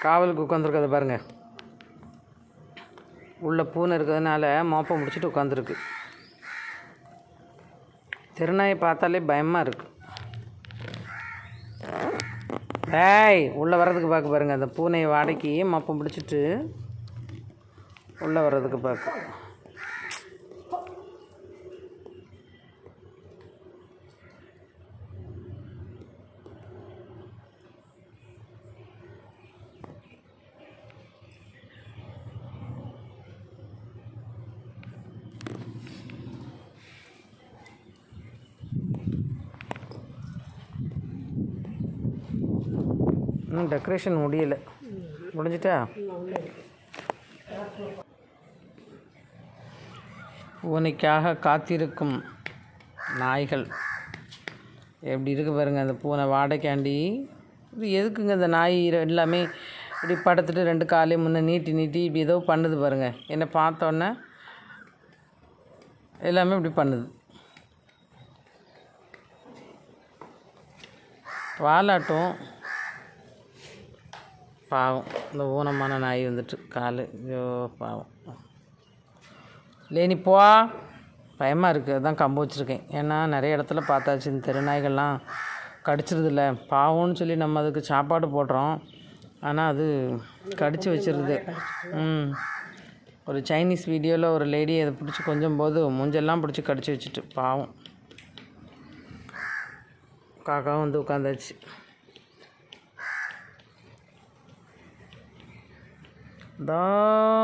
காவலுக்கு உட்காந்துருக்கதை பாருங்கள். உள்ள பூனை இருக்கிறதுனால மோப்பை முடிச்சுட்டு உட்காந்துருக்கு. திருநாயை பார்த்தாலே பயமாக இருக்குது. ஏய், உள்ளே வர்றதுக்கு பார்க்க பாருங்கள். அந்த பூனையை வாடகைக்கு மோப்பம் பிடிச்சிட்டு உள்ளே வர்றதுக்கு பார்க்க. இன்னும் டெக்கரேஷன் முடியலை. முடிஞ்சிட்டா? பூனைக்காக காத்திருக்கும் நாய்கள் எப்படி இருக்கு பாருங்கள். அந்த பூனை வாடகைக்காண்டி இது எதுக்குங்க இந்த நாய் எல்லாமே இப்படி படுத்துட்டு 2 காலையும் முன்னே நீட்டி இப்படி ஏதோ பண்ணுது பாருங்கள். என்னை பார்த்தோன்னே எல்லாமே இப்படி பண்ணுது. வாலாட்டும். பாவம் இந்த ஊனமான நாய் வந்துட்டு காலு. ஐயோ பாவம். லேனி போ, பயமாக இருக்குது. அதுதான் கம்பு வச்சுருக்கேன். ஏன்னா நிறைய இடத்துல பார்த்தாச்சு இந்த தெருநாய்கள்லாம் கடிச்சிருதில்ல. பாவம்னு சொல்லி நம்ம அதுக்கு சாப்பாடு போடுறோம், ஆனால் அது கடிச்சு வச்சிருது. ஒரு சைனீஸ் வீடியோவில் ஒரு லேடி அதை பிடிச்சி கொஞ்சம் போது மூஞ்செல்லாம் பிடிச்சி கடிச்சு வச்சுட்டு பாவம். காக்காவும் வந்து உட்காந்தாச்சு.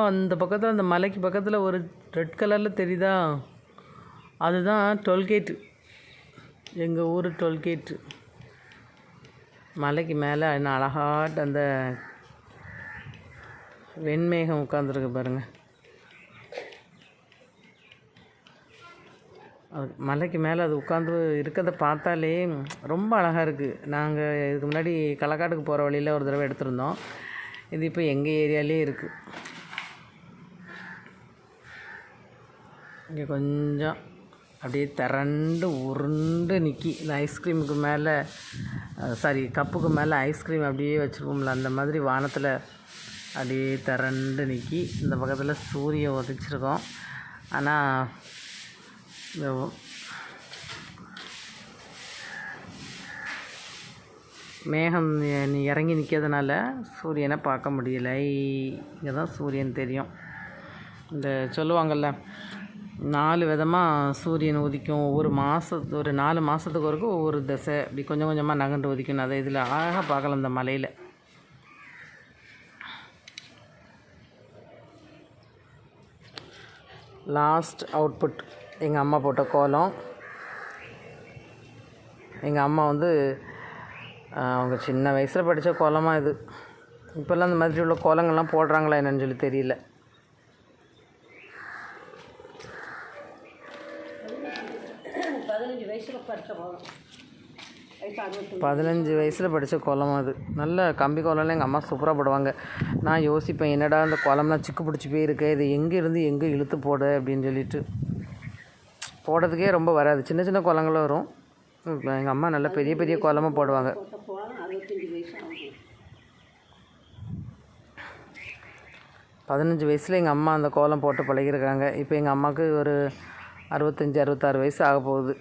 அந்த பக்கத்தில், அந்த மலைக்கு பக்கத்தில் ஒரு ரெட் கலரில் தெரியுதா, அதுதான் டோல்கேட்டு. எங்கள் ஊர் டோல்கேட்டு. மலைக்கு மேலே என்ன அழகாட்டு அந்த வெண்மேகம் உட்காந்துருக்கு பாருங்கள். அது மலைக்கு மேலே அது உட்காந்து இருக்கிறத பார்த்தாலே ரொம்ப அழகாக இருக்குது. நாங்கள் இதுக்கு முன்னாடி களக்காட்டுக்கு போகிற வழியில் ஒரு தடவை எடுத்திருந்தோம். இது இப்போ எங்கள் ஏரியாலே இருக்குது. இங்கே கொஞ்சம் அப்படியே திரண்டு உருண்டு நிற்கி இந்த ஐஸ்கிரீமுக்கு மேலே, கப்புக்கு மேலே ஐஸ்கிரீம் அப்படியே வச்சுருப்போம்ல, அந்த மாதிரி வானத்தில் அப்படியே திரண்டு நிற்கி. இந்த பக்கத்தில் சூரியன் உதிச்சிருக்கோம். ஆனால் இந்த மேகம் இறங்கி நிற்கிறதுனால சூரியனை பார்க்க முடியலை. இங்கே தான் சூரியன் தெரியும். இந்த சொல்லுவாங்கள்ல, 4 விதமாக சூரியன் உதிக்கும். ஒரு 4 மாதத்துக்கு வரைக்கும் ஒவ்வொரு திசை இப்படி கொஞ்சம் கொஞ்சமாக நகண்டு உதிக்கணும். அதை இதில் அழகாக பார்க்கலாம். இந்த மலையில் லாஸ்ட் அவுட்புட் எங்கள் அம்மா போட்ட கோலம். எங்கள் அம்மா வந்து அவங்க சின்ன வயசில் படித்த கோலமாக இது. இப்போல்லாம் இந்த மாதிரி உள்ள கோலங்கள்லாம் போடுறாங்களா என்னன்னு சொல்லி தெரியல. பதினஞ்சு வயசில் படித்த கோலமாக அது. நல்ல கம்பி கோலம்லாம் எங்கள் அம்மா சூப்பராக போடுவாங்க. நான் யோசிப்பேன், என்னடா இந்த கோலம்லாம் சிக்கு பிடிச்சி போயிருக்கு, இது எங்கேருந்து எங்கே இழுத்து போடு அப்படின்னு சொல்லிட்டு. போடுறதுக்கே ரொம்ப வராது, சின்ன சின்ன கோலங்களும் வரும். எங்கள் அம்மா நல்ல பெரிய பெரிய கோலமாக போடுவாங்க. 15 வயசில் எங்கள் அம்மா அந்த கோலம் போட்டு பழகிருக்காங்க. இப்போ எங்கள் அம்மாவுக்கு ஒரு 65-66 வயசு ஆக போகுது.